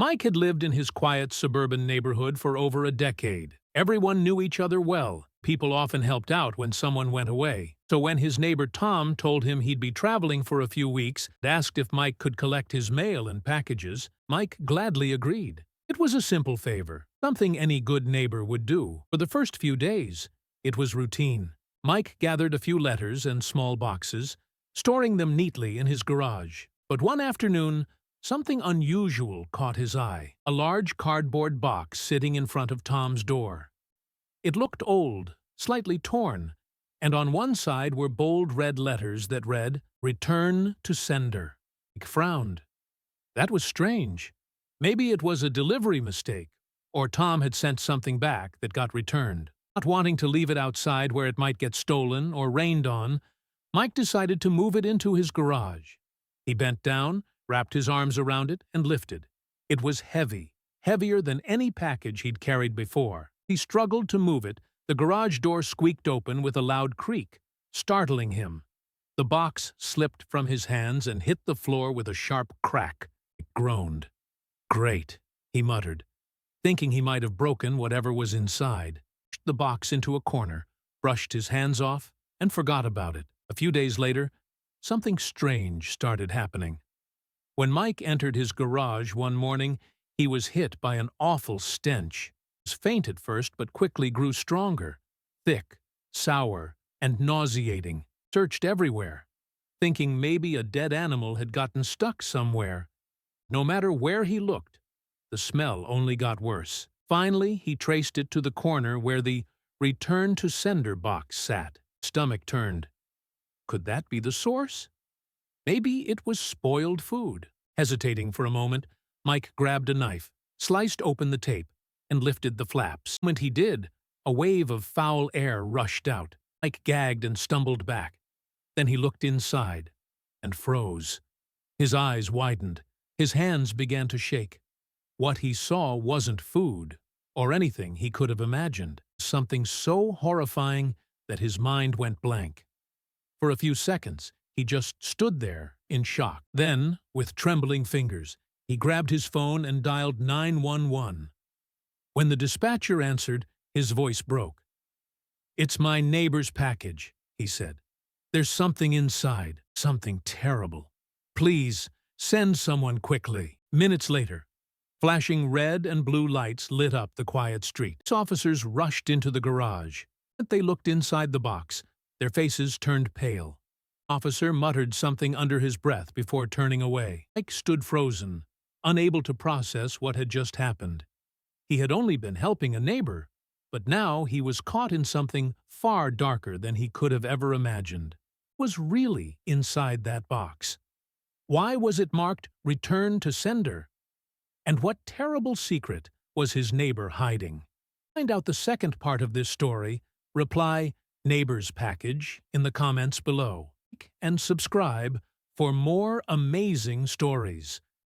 Mike had lived in his quiet suburban neighborhood for over a decade. Everyone knew each other well. People often helped out when someone went away. So when his neighbor Tom told him he'd be traveling for a few weeks and asked if Mike could collect his mail and packages, Mike gladly agreed. It was a simple favor, something any good neighbor would do. For the first few days, it was routine. Mike gathered a few letters and small boxes, storing them neatly in his garage. But one afternoon, something unusual caught his eye. A large cardboard box sitting in front of Tom's door. It looked old, slightly torn, and on one side were bold red letters that read, "Return to sender." Mike frowned. That was strange. Maybe it was a delivery mistake, or Tom had sent something back that got returned. Not wanting to leave it outside where it might get stolen or rained on, Mike decided to move it into his garage. He bent down, wrapped his arms around it, and lifted. It was heavy, heavier than any package he'd carried before. He struggled to move it. The garage door squeaked open with a loud creak, startling him. The box slipped from his hands and hit the floor with a sharp crack. It groaned. "Great," he muttered, thinking he might have broken whatever was inside. He pushed the box into a corner, brushed his hands off, and forgot about it. A few days later, something strange started happening. When Mike entered his garage one morning, he was hit by an awful stench. It was faint at first, but quickly grew stronger, thick, sour, and nauseating. Searched everywhere, thinking maybe a dead animal had gotten stuck somewhere. No matter where he looked, the smell only got worse. Finally, he traced it to the corner where the "Return to Sender" box sat. Stomach turned. Could that be the source? Maybe it was spoiled food. Hesitating for a moment, Mike grabbed a knife, sliced open the tape, and lifted the flaps. The moment he did, a wave of foul air rushed out. Mike gagged and stumbled back. Then he looked inside and froze. His eyes widened. His hands began to shake. What he saw wasn't food or anything he could have imagined. Something so horrifying that his mind went blank. For a few seconds, he just stood there in shock. Then, with trembling fingers, he grabbed his phone and dialed 911. When the dispatcher answered, his voice broke. "It's my neighbor's package," he said. "There's something inside, something terrible. Please, send someone quickly." Minutes later, flashing red and blue lights lit up the quiet street. Officers rushed into the garage. They looked inside the box. Their faces turned pale. Officer muttered something under his breath before turning away. Mike stood frozen, unable to process what had just happened. He had only been helping a neighbor, but now he was caught in something far darker than he could have ever imagined. What was really inside that box? Why was it marked "Return to Sender"? And what terrible secret was his neighbor hiding? Find out the second part of this story. Reply "Neighbor's Package" in the comments below. And subscribe for more amazing stories.